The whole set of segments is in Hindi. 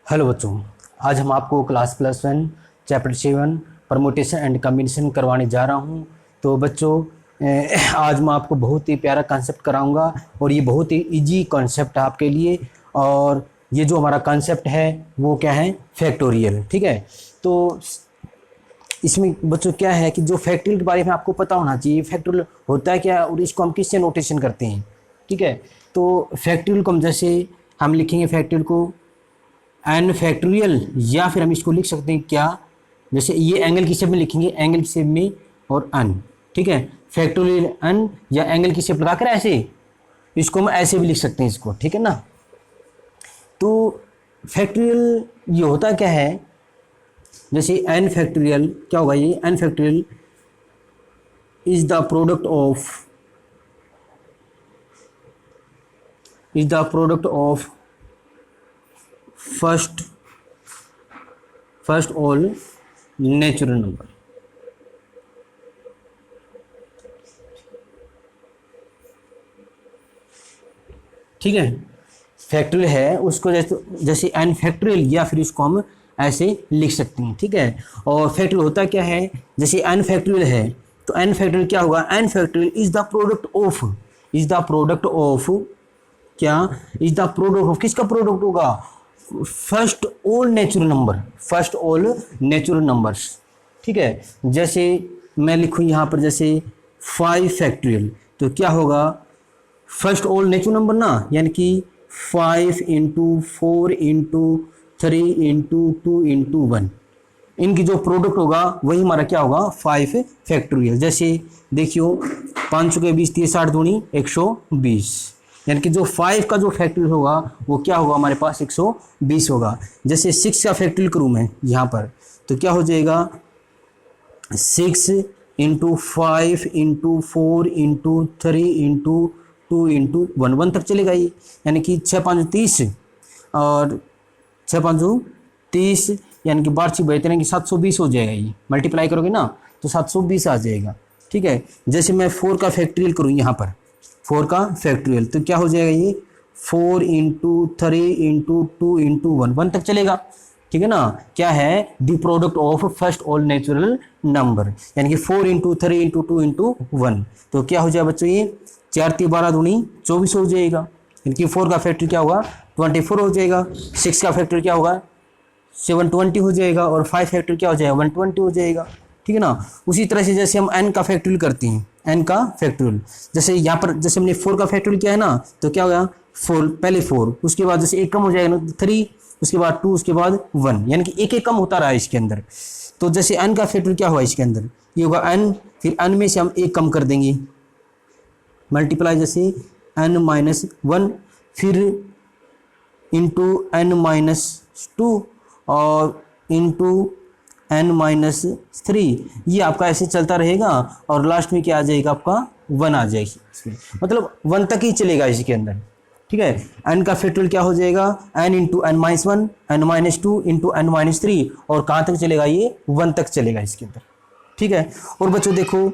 हेलो बच्चों, आज हम आपको class +1 chapter 7 permutation and combination करवाने जा रहा हूं। तो बच्चों आज मैं आपको बहुत ही प्यारा कॉन्सेप्ट कराऊंगा और ये बहुत ही इजी कॉन्सेप्ट है आपके लिए। और ये जो हमारा कॉन्सेप्ट है वो क्या है, फैक्टोरियल। ठीक है, तो इसमें बच्चों क्या है कि जो फैक्टोरियल के बारे में आपको पता होना चाहिए। फैक्टोरियल होता है क्या और इसको हम किससे नोटेशन करते हैं। ठीक है, तो फैक्टोरियल को हम जैसे हम लिखेंगे फैक्टोरियल को एन फैक्टोरियल, या फिर हम इसको लिख सकते हैं क्या, जैसे ये एंगल की शेप में लिखेंगे, एंगल की शेप में और अन। ठीक है, फैक्टोरियल अन या एंगल की शेप लगाकर ऐसे, इसको हम ऐसे भी लिख सकते हैं इसको। ठीक है ना, तो फैक्टोरियल ये होता क्या है, जैसे एन फैक्टोरियल क्या होगा, ये n factorial is the product of first all natural number. ठीक है, फैक्टोरियल है उसको जैसे एन फैक्टोरियल, या फिर इसको हम ऐसे लिख सकते हैं। ठीक है, और फैक्टोरियल होता क्या है, जैसे एन फैक्टोरियल है तो एन फैक्टोरियल क्या होगा, n factorial is the product of क्या, इज द प्रोडक्ट ऑफ, किसका प्रोडक्ट होगा, फर्स्ट ऑल नेचुरल नंबर्स। ठीक है, जैसे मैं लिखूँ यहाँ पर जैसे 5 फैक्टोरियल, तो क्या होगा, फर्स्ट ऑल नेचुरल नंबर ना, यानी कि 5 इंटू 4 इंटू 3 इंटू 2 इंटू 1, इनकी जो प्रोडक्ट होगा वही हमारा क्या होगा, 5 फैक्टोरियल। जैसे देखियो 5 के 20 30 60 दूनी 120, यानी कि जो 5 का जो फैक्टोरियल होगा वो क्या होगा हमारे पास 120 होगा। जैसे 6 का फैक्टोरियल करूँ मैं यहाँ पर, तो क्या हो जाएगा 6 into 5 into 4 into 3 into 2 into 1 तक चलेगा ये, यानी कि 6 5 30 और 6 5 30, यानी कि 12 बेहतर है कि 720 हो जाएगा। ये मल्टीप्लाई करोगे ना तो 720 आ जाएगा। ठीक है, जैसे मैं 4 का फैक्टोरियल करूँ यहाँ पर, 4 का फैक्टोरियल, तो क्या हो जाएगा ये 4 इंटू 3 इंटू 2 इंटू 1 तक चलेगा। ठीक है ना, क्या है, the product of first all natural number, यानी कि 4 इंटू 3 इंटू 2 इंटू 1, तो क्या हो जाएगा बच्चों, ये 4 3 12 दूनी 24 हो जाएगा, यानी कि 4 का फैक्टोरियल क्या होगा 24 हो जाएगा, 6 का फैक्टोरियल क्या होगा 720 हो जाएगा, और 5 फैक्टोरियल क्या हो जाएगा 120 हो जाएगा। ठीक है ना, उसी तरह से जैसे हम n का फैक्टोरियल करते हैं, n का फैक्टोरियल, जैसे यहाँ पर जैसे हमने 4 का फैक्टोरियल किया है ना, तो क्या होगा 4, पहले 4, उसके बाद जैसे एक कम हो जाएगा ना 3, उसके बाद 2, उसके बाद 1, यानी कि एक एक कम होता रहा है इसके अंदर। तो जैसे n का फैक्टोरियल क्या हुआ इसके अंदर, ये होगा n, फिर n में से हम एक कम कर देंगे, मल्टीप्लाई जैसे n-1, फिर इंटू n-2 और इंटू n-3, ये आपका ऐसे चलता रहेगा, और लास्ट में क्या आ जाएगा आपका 1 आ जाएगी इसमें, मतलब 1 तक ही चलेगा इसके अंदर। ठीक है, n का फैक्टोरियल क्या हो जाएगा n into n-1 n-2 into n-3, और कहाँ तक चलेगा ये 1 तक चलेगा इसके अंदर। ठीक है, और बच्चों देखो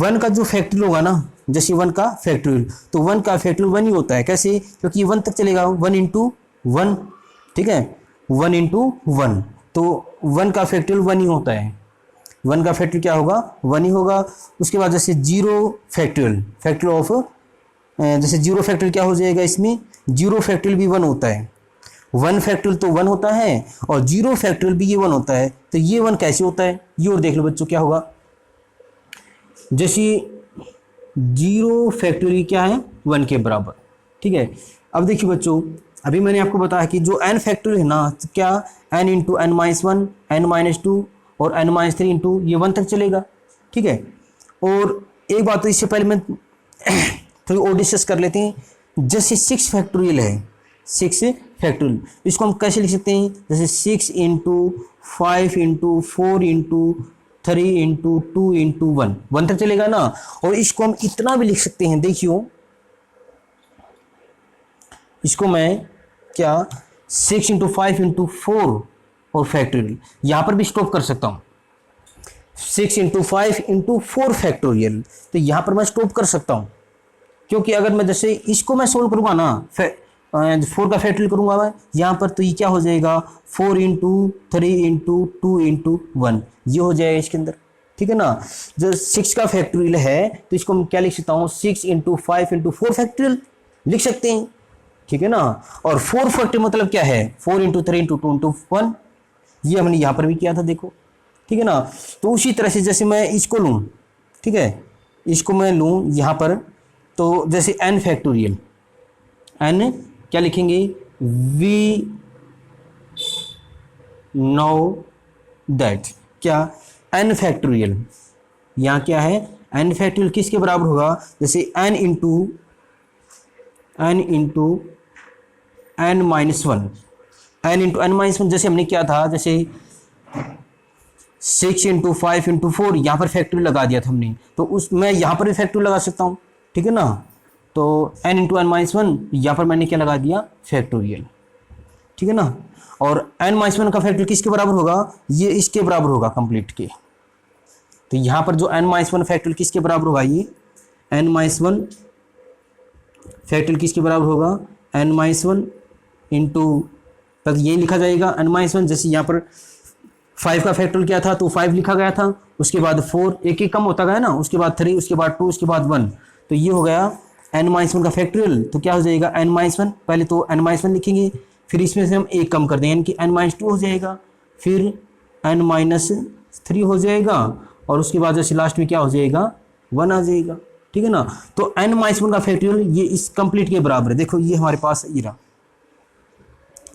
1 का जो फैक्टोरियल होगा ना, जैसे 1 का फैक्टोरियल, तो 1 का फैक्टोरियल 1 ही होता है, कैसे, क्योंकि 1 तक चलेगा 1 इंटू 1। ठीक है, 1 इंटू 1, तो 1 का फैक्टोरियल 1 ही होता है, 1 का फैक्टोरियल क्या होगा 1 ही होगा। उसके बाद जैसे 0 फैक्टोरियल ऑफ, जैसे 0 फैक्टोरियल क्या हो जाएगा, इसमें 0 फैक्टोरियल भी 1 होता है, 1 फैक्टोरियल तो 1 होता है और 0 फैक्टोरियल भी ये 1 होता है। तो ये 1 कैसे होता है, ये और देख लो बच्चों, क्या होगा, जैसे 0 फैक्टोरियल क्या है 1 के बराबर। ठीक है, अब देखिए बच्चों, अभी मैंने आपको बताया कि जो n फैक्टोरियल है ना, तो क्या n इंटू n-1 n-2 और n-3 इंटू ये 1 तक चलेगा। ठीक है, और एक बात तो इससे पहले मैं थोड़ी और डिस्कस कर लेते हैं, जैसे 6 फैक्टोरियल है, 6 फैक्टोरियल, इसको हम कैसे लिख सकते हैं, जैसे 6 into 5 into 4 into 3 into 2 into 1 तक चलेगा ना। और इसको हम इतना भी लिख सकते हैं, देखियो इसको मैं क्या 6 इंटू 5 इंटू 4 और फैक्टोरियल, यहाँ पर भी स्टॉप कर सकता हूँ, 6 इंटू 5 इंटू 4 फैक्टोरियल, तो यहाँ पर मैं स्टॉप कर सकता हूँ, क्योंकि अगर मैं जैसे इसको मैं सोल्व करूँगा ना 4 का फैक्टोरियल करूंगा मैं यहाँ पर, तो ये क्या हो जाएगा 4 इंटू 3 इंटू 2 इंटू 1, ये हो जाएगा इसके अंदर, ठीक है ना। जो 6 का फैक्टोरियल है तो इसको मैं क्या लिख सकता हूँ 6 इंटू 5 इंटू 4 फैक्टोरियल लिख सकते हैं, ठीक है ना। और 4 फैक्टोरियल मतलब क्या है 4 इंटू 3 इंटू 2 इंटू 1, ये हमने यहाँ पर भी किया था देखो, ठीक है ना। तो उसी तरह से जैसे मैं इसको लूँ, ठीक है, इसको मैं लूँ यहाँ पर, तो जैसे n फैक्टोरियल, n क्या लिखेंगे वी नो दैट क्या n फैक्टोरियल, यहाँ क्या है n फैक्टोरियल किसके बराबर होगा, जैसे n into n minus one, n into n minus one, जैसे हमने किया था, जैसे 6 इंटू 5 इंटू 4 यहाँ पर फैक्टोरियल लगा दिया था हमने, तो उस मैं यहाँ पर भी फैक्टोरियल लगा सकता हूँ, ठीक है ना। तो n into n minus one, यहाँ पर मैंने क्या लगा दिया फैक्टोरियल, ठीक है ना। और n माइनस वन का फैक्टोरियल किसके बराबर होगा, ये इसके बराबर होगा कंप्लीट के, तो यहाँ पर जो n माइनस वन फैक्टोरियल किसके बराबर होगा, ये n माइनस वन फैक्टोरियल किसके बराबर होगा n माइनस वन इंटू, तक ये लिखा जाएगा n माइनस वन, जैसे यहाँ पर 5 का फैक्टोरियल क्या था तो 5 लिखा गया था, उसके बाद 4 एक एक कम होता गया ना, उसके बाद 3, उसके बाद 2, उसके बाद 1, तो ये हो गया n माइनस वन का फैक्टोरियल। तो क्या हो जाएगा n माइनस वन, पहले तो n माइनस वन लिखेंगे, फिर इसमें से हम एक कम कर देंगे यानी कि n माइनस टू हो जाएगा, फिर n माइनस थ्री हो जाएगा, और उसके बाद जैसे लास्ट में क्या हो जाएगा 1 आ जाएगा, ठीक है ना। तो n माइनस वन का फैक्टोरियल ये इस कंप्लीट के बराबर है, देखो ये हमारे पास ये रहा,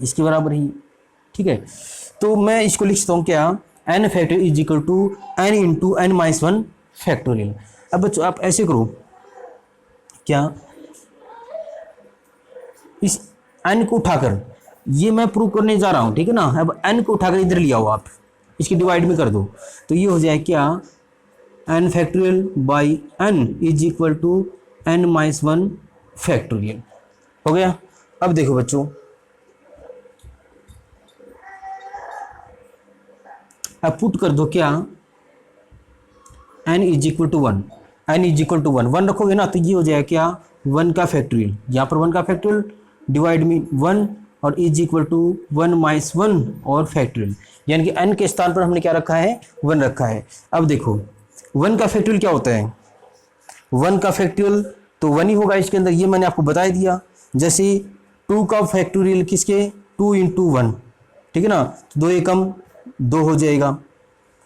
इसके बराबर ही, ठीक है। तो मैं इसको लिख सकता हूँ क्या n factorial is equal to n into n minus one factorial. अब बच्चों आप ऐसे करो, क्या इस n को उठाकर, ये मैं प्रूव करने जा रहा हूँ, ठीक है ना। अब n को उठाकर इधर ले आओ, आप इसकी डिवाइड में कर दो, तो ये हो जाए क्या n factorial by n is equal to n minus one factorial, हो गया। अब देखो बच्चों, अब पुट कर दो क्या n is equal to one, n is equal to one रखोगे ना, तो ये हो जाएगा क्या 1 का फैक्टोरियल, यहाँ पर 1 का फैक्टोरियल डिवाइड में 1 और इज इक्वल टू 1 माइनस 1 और फैक्टोरियल, यानी कि n के स्थान पर हमने क्या रखा है 1 रखा है। अब देखो 1 का फैक्टोरियल क्या होता है, 1 का फैक्टोरियल तो 1 ही होगा इसके अंदर, ये मैंने आपको बता दिया। जैसे 2 का फैक्टोरियल किसके 2 इंटू 1, ठीक है ना, 2 एकम 2 हो जाएगा,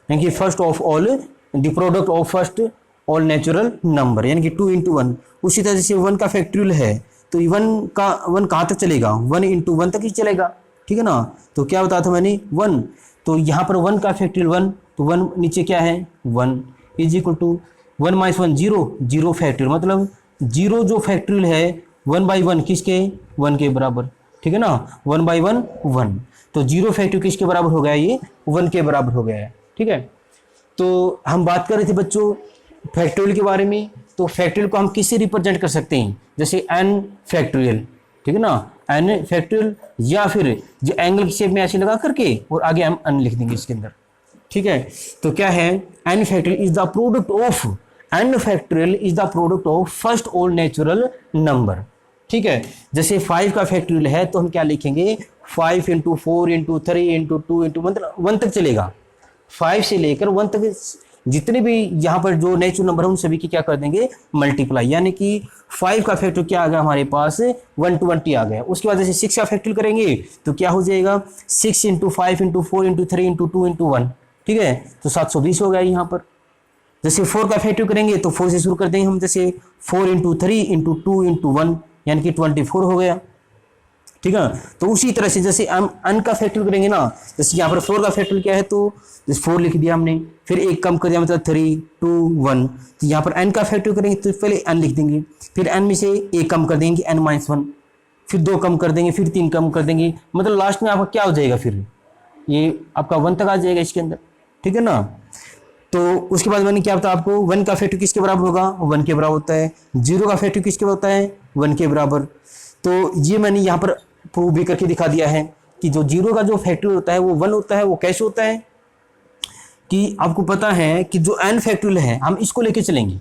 यानी कि first of all the product of first all natural number, यानी कि 2 इंटू 1। उसी तरह से 1 का फैक्टोरियल है तो 1 कहाँ तक चलेगा 1 इंटू 1 तक ही चलेगा, ठीक है ना। तो क्या बताया था मैंने 1, तो यहाँ पर 1 का फैक्टोरियल 1, तो 1 नीचे क्या है 1 is equal to 1 minus 1 0 factorial, मतलब 0 जो फैक्टोरियल है 1 बाई 1 किसके 1 के बराबर, ठीक है ना, 1 बाई 1 1, तो 0 फैक्टोरियल किसके बराबर हो गया ये 1 के बराबर हो गया है, ठीक है। तो हम बात कर रहे थे बच्चों फैक्टोरियल के बारे में, तो फैक्टोरियल को हम किससे रिप्रेजेंट कर सकते हैं, जैसे n फैक्टोरियल, ठीक है ना, n फैक्टोरियल, या फिर जो एंगल की शेप में ऐसे लगा करके और आगे हम n लिख देंगे इसके अंदर, ठीक है। तो क्या है n factorial is the product of, n factorial is the product of first all natural number, ठीक है। जैसे 5 का फैक्टोरियल है तो हम क्या लिखेंगे 5 इंटू 4 इंटू 3 इंटू 2 इंटू, मतलब 1 तक चलेगा, 5 से लेकर 1 तक जितने भी यहाँ पर जो नेचुरल नंबर है उन सभी की क्या कर देंगे मल्टीप्लाई, यानी कि 5 का फैक्टोरियल क्या आ गया हमारे पास 120 आ गया। उसके बाद जैसे 6 का फैक्टोरियल करेंगे तो क्या हो जाएगा 6 into 5 into 4 into 3 into 2 into 1, ठीक है, तो 720 हो गया यहाँ पर। जैसे 4 का फैक्टोरियल करेंगे तो 4 से शुरू कर देंगे हम, जैसे 4 इंटू 3 इंटू 2 इंटू 1 यानी कि 24 हो गया, ठीक है। तो उसी तरह से जैसे हम n का फैक्टोरियल करेंगे ना, जैसे यहाँ पर 4 का फैक्टोरियल क्या है तो जैसे 4 लिख दिया हमने, फिर एक कम कर दिया मतलब 3 2 1, तो यहाँ पर n का फैक्टोरियल करेंगे तो पहले n लिख देंगे, फिर n में से एक कम कर देंगे n माइनस 1, फिर 2 कम कर देंगे, फिर 3 कम कर देंगे, मतलब लास्ट में आपका क्या हो जाएगा फिर ये आपका 1 तक आ जाएगा इसके अंदर, ठीक है ना। तो उसके बाद मैंने क्या बताया आपको 1 का फैक्टोरियल किसके बराबर होगा 1 के बराबर होता है, 0 का फैक्टोरियल किसके बराबर होता है 1 के बराबर। तो ये मैंने यहाँ पर प्रूव भी करके दिखा दिया है कि जो 0 का जो फैक्टोरियल होता है वो 1 होता है। वो कैसे होता है कि आपको पता है कि जो n फैक्टोरियल है हम इसको लेके चलेंगे,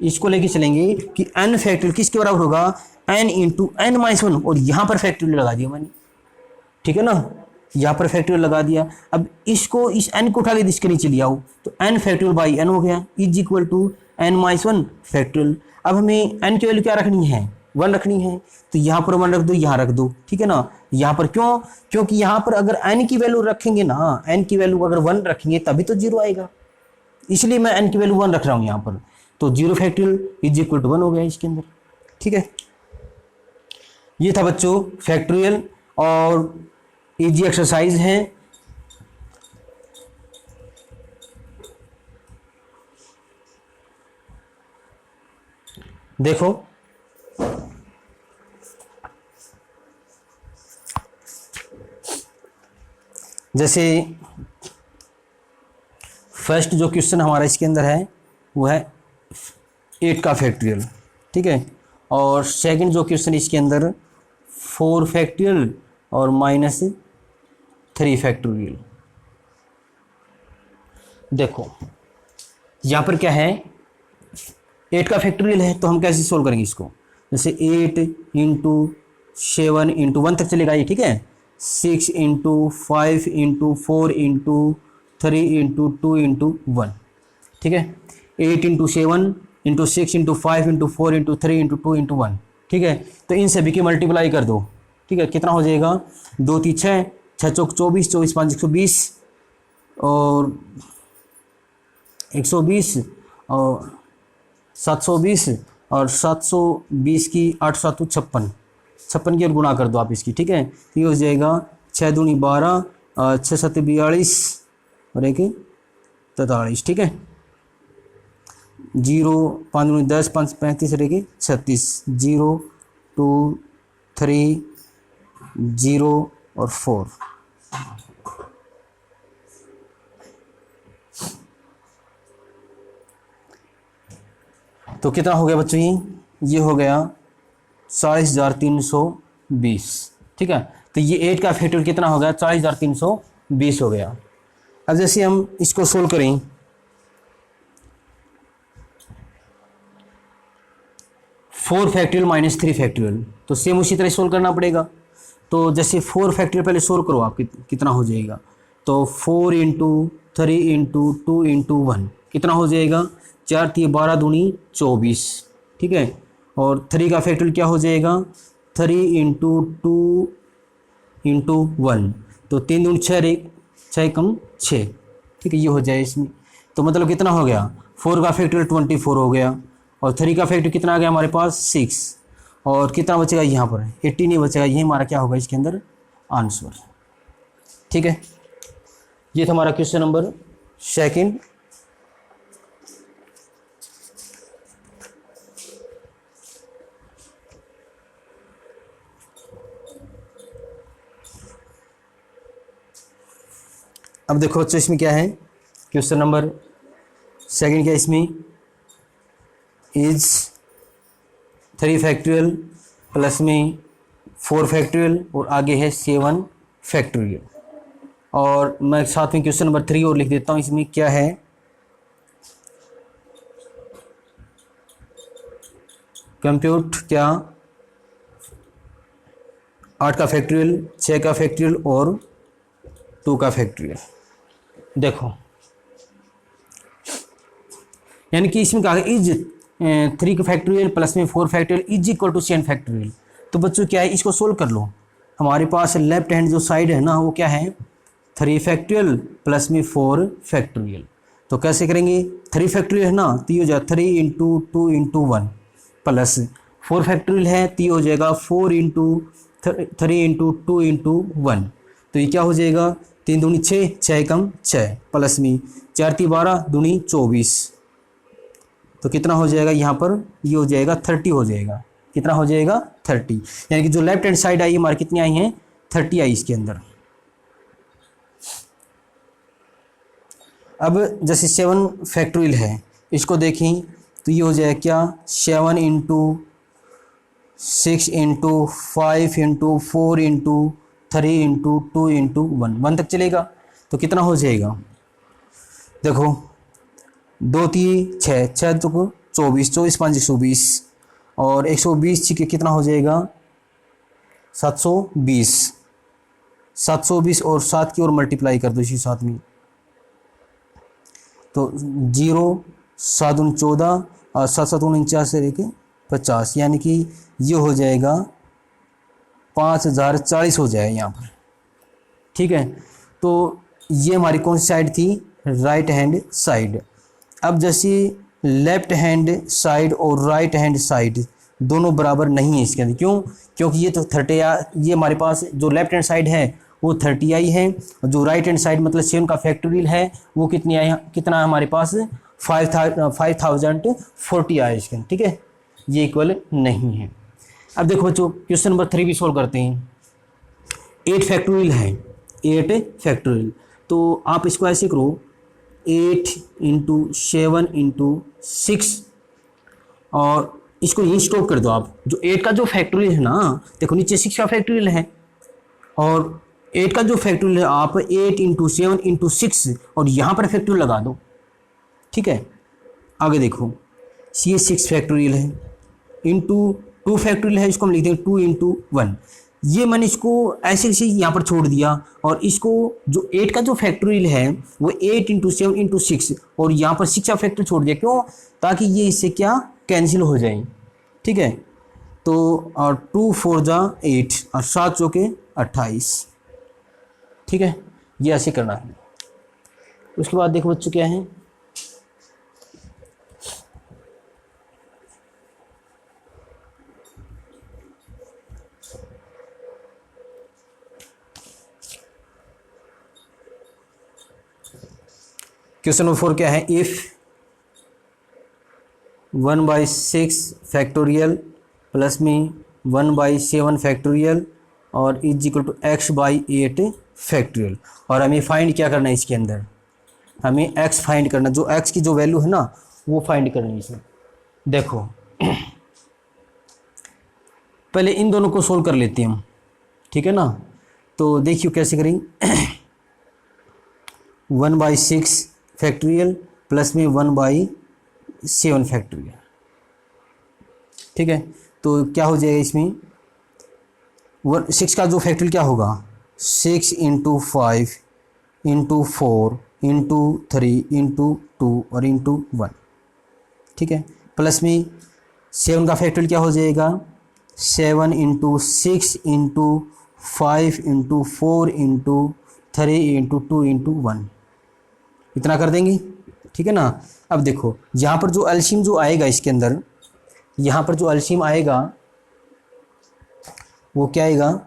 इसको लेके चलेंगे कि n फैक्टोरियल किसके बराबर होगा n into n minus one, और यहाँ पर फैक्टोरियल लगा दिया मैंने, ठीक है ना, यहाँ पर फैक्टोरियल लगा दिया। अब इसको, इस n को उठा के इसके नीचे ले आओ, तो n फैक्टोरियल बाई n हो गया is equal to n minus one factorial. अब हमें n की वैल्यू क्या रखनी है, 1 रखनी है, तो यहाँ पर 1 रख दो, यहाँ रख दो, ठीक है ना। यहाँ पर क्यों, क्योंकि यहाँ पर अगर n की वैल्यू रखेंगे ना, n की वैल्यू अगर 1 रखेंगे तभी तो 0 आएगा, इसलिए मैं n की वैल्यू 1 रख रहा हूँ यहाँ पर। तो 0 फैक्टोरियल इज इक्वल टू 1 हो गया इसके अंदर, ठीक है। ये था बच्चों फैक्टोरियल, और इजी एक्सरसाइज है। देखो जैसे फर्स्ट जो क्वेश्चन हमारा इसके अंदर है वो है 8 का फैक्टोरियल, ठीक है, और सेकंड जो क्वेश्चन इसके अंदर 4 फैक्टोरियल और माइनस 3 फैक्टोरियल। देखो यहाँ पर क्या है, 8 का फैक्टोरियल है, तो हम कैसे सोल्व करेंगे इसको, जैसे 8 इंटू 7 इंटू 1 तक चलेगा ये, ठीक है, 6 into 5 into 4 into 3 into 2 into 1, ठीक है, 8 into 7 into 6 into 5 into 4 into 3 into 2 into 1, ठीक है। तो इन सभी की मल्टीप्लाई कर दो, ठीक है, कितना हो जाएगा, 2 3 6, 6 चौक 24, 24 5 120, और 120 और 720, और 720 की 8 7 56, 56 की और गुणा कर दो आप इसकी, ठीक है। तो ये हो जाएगा 6 दूनी 12, 6 7 42 और 1 43, ठीक है, 0 5 दूनी 10, 5 35 और 1 36, 0 2 3 0 और 4। तो कितना हो गया बच्चों, ये हो गया 40,320, ठीक है। तो ये 8 का फैक्टोरियल कितना हो गया, 40,320 हो गया। अब जैसे हम इसको सोल्व करें, फोर फैक्टोरियल माइनस 3 फैक्टोरियल, तो सेम उसी तरह सोल्व करना पड़ेगा। तो जैसे 4 फैक्टोरियल पहले सोल्व करो आप, कितना हो जाएगा, तो 4 इंटू 3 इंटू 2 इंटू 1 कितना हो जाएगा, 4 3 12 दूनी 24, ठीक है, और 3 का फैक्टोरियल क्या हो जाएगा, 3 इंटू 2 इंटू 1, तो 3 दूनी 6, 6 कम 6, ठीक है, ये हो जाए इसमें। तो मतलब कितना हो गया, 4 का फैक्टोरियल 24 हो गया, और 3 का फैक्टोरियल कितना आ गया हमारे पास 6, और कितना बचेगा यहाँ पर 18 नहीं बचेगा, ये हमारा क्या होगा इसके अंदर आंसर, ठीक है। ये था हमारा क्वेश्चन नंबर सेकंड। अब देखो बच्चों इसमें क्या है, क्वेश्चन नंबर सेकंड क्या है, इसमें इज 3 फैक्टोरियल प्लस में 4 फैक्टोरियल और आगे है 7 फैक्टोरियल। और मैं साथ में क्वेश्चन नंबर 3 और लिख देता हूँ, इसमें क्या है, कंप्यूट क्या 8 का फैक्टोरियल, 6 का फैक्टोरियल और 2 का फैक्टोरियल। देखो यानी कि इसमें कहा इज 3 का फैक्टोरियल प्लस में 4 factorial is equal to 7 factorial. तो बच्चों क्या है, इसको सोल्व कर लो। हमारे पास लेफ्ट हैंड जो साइड है ना, वो क्या है 3 फैक्टोरियल प्लस में 4 फैक्टोरियल। तो कैसे करेंगे, 3 फैक्टोरियल है ना, तो ये हो जाएगा 3 इंटू 2 इंटू 1 प्लस 4 फैक्टोरियल है, तो ये हो जाएगा 4 इंटू 3 इंटू 2 इंटू 1। तो ये क्या हो जाएगा, 3 दूनी 6, 6 कम 6 प्लस में 4 3 12 दूनी 24, तो कितना हो जाएगा यहाँ पर, ये हो जाएगा 30 हो जाएगा। कितना हो जाएगा 30, यानी कि जो लेफ्ट हैंड साइड आई हमारी कितनी आई हैं 30 आई इसके अंदर। अब जैसे 7 फैक्टोरियल है, इसको देखें तो ये हो जाएगा क्या 7 into 6 into 5 into 4 into 3 into 2 into 1 तक चलेगा। तो कितना हो जाएगा, देखो 2 3 6, 6 तो 24, 24 5 120, और 120 के कितना हो जाएगा 720, 720 और 7 की ओर मल्टीप्लाई कर दो इसी साथ में, तो 0 7 14 और 7 7 49 से लेके 50, यानी कि ये हो जाएगा 5040 हो जाएगा यहाँ पर। ठीक है, तो ये हमारी कौन सी साइड थी, राइट हैंड साइड। अब जैसे लेफ्ट हैंड साइड और राइट हैंड साइड दोनों बराबर नहीं है इसके अंदर, क्यों, क्योंकि ये तो 30, ये हमारे पास जो लेफ्ट हैंड साइड है वो 30i है, और जो राइट हैंड साइड मतलब 7 का फैक्टोरियल है वो कितनी आया, कितना है हमारे पास 5040 आया इसके अंदर। ठीक है, ये इक्वल नहीं है। अब देखो बच्चों क्वेश्चन नंबर 3 भी सोल्व करते हैं। 8 फैक्टोरियल है, 8 फैक्टोरियल, तो आप इसको ऐसे करो 8 × 7 × 6 और इसको यहीं स्टॉप कर दो आप। जो 8 का जो फैक्टोरियल है ना, देखो नीचे 6 का फैक्टोरियल है और 8 का जो फैक्टोरियल है आप 8 × 7 × 6 और यहाँ पर फैक्टोरियल लगा दो। ठीक है, आगे देखो ये 6 फैक्टोरियल है इंटू 2 फैक्टोरियल है, इसको हम लिखते हैं 2 × 1। ये मैंने इसको ऐसे ऐसे यहाँ पर छोड़ दिया और इसको जो 8 का जो फैक्टोरियल है वो 8 × 7 × 6 और यहाँ पर 6 का फैक्टर छोड़ दिया, क्यों, ताकि ये इससे क्या कैंसिल हो जाए। ठीक है, तो और 2 4 जा 8 और 7 चौके 28। ठीक है, ये ऐसे करना है। उसके बाद देखो बच्चों क्या है, क्वेश्चन नंबर 4 क्या है, इफ 1/6 फैक्टोरियल प्लस में 1/7 फैक्टोरियल और is equal to x/8 factorial. और हमें फाइंड क्या करना है इसके अंदर, हमें x फाइंड करना, जो x की जो वैल्यू है ना वो फाइंड करनी है इसमें। देखो पहले इन दोनों को सोल्व कर लेते हैं हम। ठीक है ना, तो देखियो कैसे करेंगे 1/6 फैक्टोरियल प्लस में 1/7 फैक्टोरियल। ठीक है, तो क्या हो जाएगा इसमें 6 का जो फैक्टोरियल क्या होगा 6 × 5 × 4 × 3 × 2 और × 1। ठीक है, प्लस में 7 का फैक्टोरियल क्या हो जाएगा 7 × 6 × 5 × 4 × 3 × 2 × 1, इतना कर देंगे। ठीक है ना, अब देखो यहाँ पर जो एलसीएम जो आएगा इसके अंदर, यहाँ पर जो एलसीएम आएगा वो क्या आएगा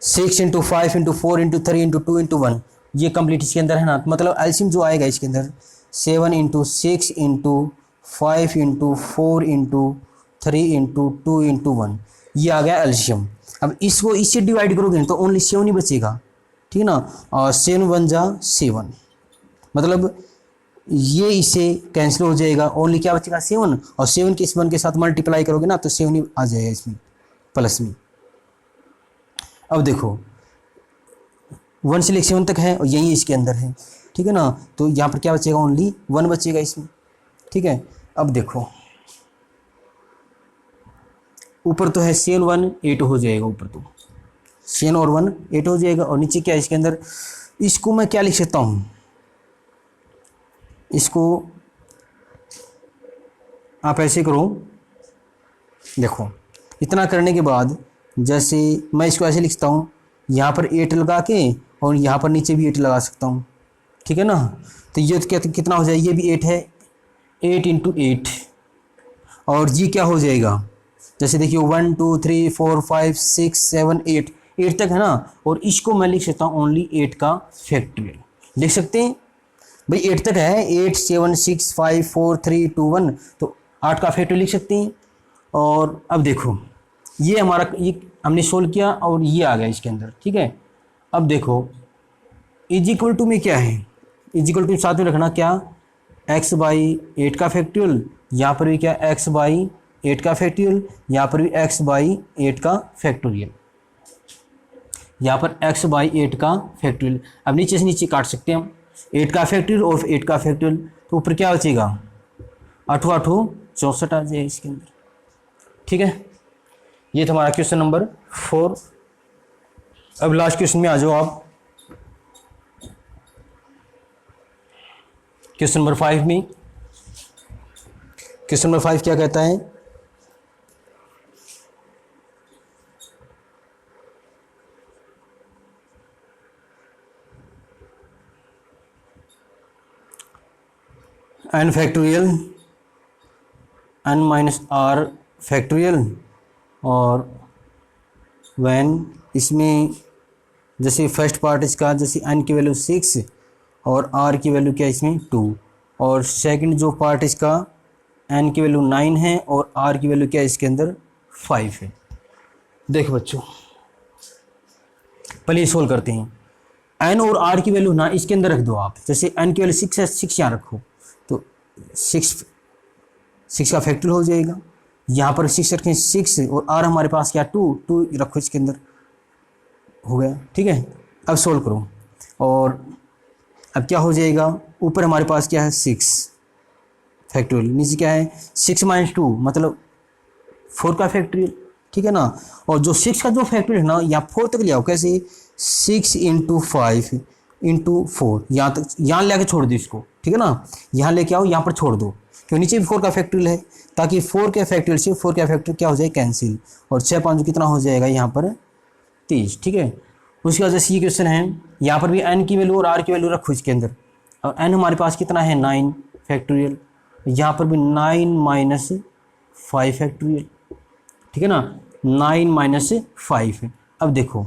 6 × 5 × 4 × 3 × 2 × 1, ये कंप्लीट इसके अंदर है ना। मतलब एलसीएम जो आएगा इसके अंदर 7 × 6 × 5 × 4 × 3 × 2 × 1, ये आ गया एलसीएम। अब इसको इससे डिवाइड करोगे तो ओनली 7 ही बचेगा। ठीक है ना, और 7 1 जा 7, मतलब ये इससे कैंसिल हो जाएगा, ओनली क्या बचेगा 7, और 7 के इस 1 के साथ मल्टीप्लाई करोगे ना तो 7 ही आ जाएगा इसमें प्लस में। अब देखो 1 से लेकर 7 तक है और यही इसके अंदर है। ठीक है ना, तो यहाँ पर क्या बचेगा ओनली 1 बचेगा इसमें। ठीक है, अब देखो ऊपर तो है 7 1 8 हो जाएगा, ऊपर तो 7 और 1 8 हो जाएगा, और नीचे क्या है इसके अंदर, इसको मैं क्या लिख सकता हूँ, इसको आप ऐसे करो, देखो इतना करने के बाद जैसे मैं इसको ऐसे लिखता हूँ, यहाँ पर 8 लगा के और यहाँ पर नीचे भी 8 लगा सकता हूँ। ठीक है ना, तो ये कितना हो जाएगा, ये भी 8 है, 8 × 8, और ये क्या हो जाएगा, जैसे देखिए 1 2 3 4 5 6 7 8 तक है ना, और इसको मैं लिख सकता हूँ ओनली 8 का फैक्टोरियल लिख सकते हैं भाई, 8 तक है, 8 7 6 5 4 3 2 1, तो 8 का फैक्टोरियल लिख सकते हैं। और अब देखो ये हमारा, ये हमने सोल्व किया और ये आ गया इसके अंदर। ठीक है, अब देखो इज इक्वल टू में क्या है, इज इक्वल टू साथ में रखना क्या, x/8 का फैक्टोरियल, यहाँ पर भी क्या x/8 का फैक्टोरियल, यहाँ पर भी x/8 का फैक्टोरियल, यहाँ पर x/8 का फैक्टोरियल। अब नीचे से नीचे काट सकते हैं हम, 8 का फैक्टोरियल और 8 का फैक्टोरियल, तो ऊपर क्या बचेगा 8 8 64 आ जाए इसके अंदर। ठीक है, ये था हमारा क्वेश्चन नंबर 4। अब लास्ट क्वेश्चन में आ जाओ आप। क्वेश्चन नंबर 5 में, क्वेश्चन नंबर 5 क्या कहता है? n factorial n minus r factorial, और वैन इसमें जैसे फर्स्ट पार्ट इसका जैसे n की वैल्यू 6 और r की वैल्यू क्या है इसमें 2, और सेकंड जो पार्ट इसका n की वैल्यू 9 है और r की वैल्यू क्या है इसके अंदर 5 है। देखो बच्चों, पहले सोल्व करते हैं। n और r की वैल्यू ना इसके अंदर रख दो आप, जैसे n की वैल्यू 6 है, 6 यहाँ रखो तो 6 का फैक्टर हो जाएगा। यहाँ पर 6 रखें 6 और r हमारे पास क्या 2 रखो इसके अंदर, हो गया। ठीक है, अब सोल्व करो, और अब क्या हो जाएगा, ऊपर हमारे पास क्या है 6 फैक्टोरियल, नीचे क्या है 6 माइनस 2 मतलब 4 का फैक्टोरियल। ठीक है ना, और जो 6 का जो फैक्टोरियल है ना, यहाँ 4 तक ले आओ। कैसे? 6 इंटू 5 इंटू 4, यहाँ तक, यहाँ ले आके छोड़ दो इसको। ठीक है ना, यहाँ लेके आओ, यहाँ पर छोड़ दो, क्यों नीचे भी 4 का फैक्टोरियल है, ताकि 4 के फैक्टोरियल से 4 का फैक्टोरियल क्या हो जाए कैंसिल, और 6 5 कितना हो जाएगा यहाँ पर 30। ठीक है, उसके बाद जैसे ये क्वेश्चन है, यहाँ पर भी n की वैल्यू और r की वैल्यू रखो इसके अंदर, और n हमारे पास कितना है 9 फैक्टोरियल, यहाँ पर भी 9 माइनस 5 फैक्टोरियल। ठीक है ना, 9 माइनस 5। अब देखो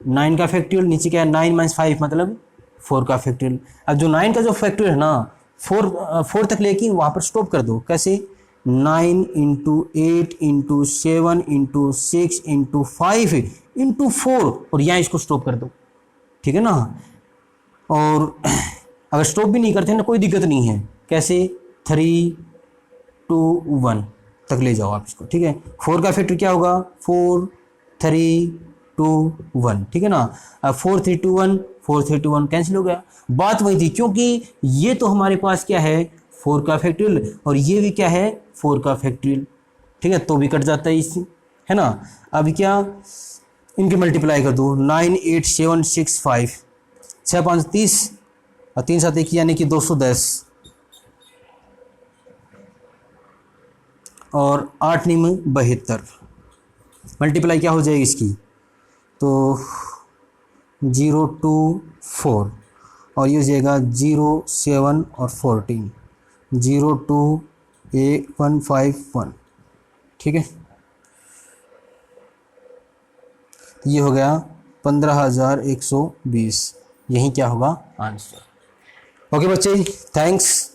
9 का फैक्टोरियल नीचे क्या है 9 माइनस 5 मतलब 4 का फैक्टोरियल। अब जो 9 का जो फैक्टोरियल है ना 4 तक लेके वहाँ पर स्टॉप कर दो। कैसे? 9 into 8 into 7 into 6 into 5 into 4, और यहाँ इसको स्टॉप कर दो। ठीक है ना, और अगर स्टॉप भी नहीं करते ना कोई दिक्कत नहीं है। कैसे? 3 2 1 तक ले जाओ आप इसको। ठीक है, 4 का फैक्टर क्या होगा 4 3 2 1। ठीक है ना, अब 4 3 2 1 4 3 2 1 कैंसिल हो गया। बात वही थी, क्योंकि ये तो हमारे पास क्या है 4 का फैक्टोरियल, और ये भी क्या है 4 का फैक्टोरियल। ठीक है, तो भी कट जाता है इससे, है ना। अभी क्या, इनके मल्टीप्लाई कर दो, 9 8 7 6 5, 6 5 30 और 3 7 1 यानी कि 210, और 8 9 72। मल्टीप्लाई क्या हो जाएगी इसकी, तो 0 2 4, और ये हो जाएगा 0 7 और 14, 0 2 1 5 1। ठीक है, ये हो गया 15,120। यही क्या होगा आंसर। ओके बच्चे, थैंक्स।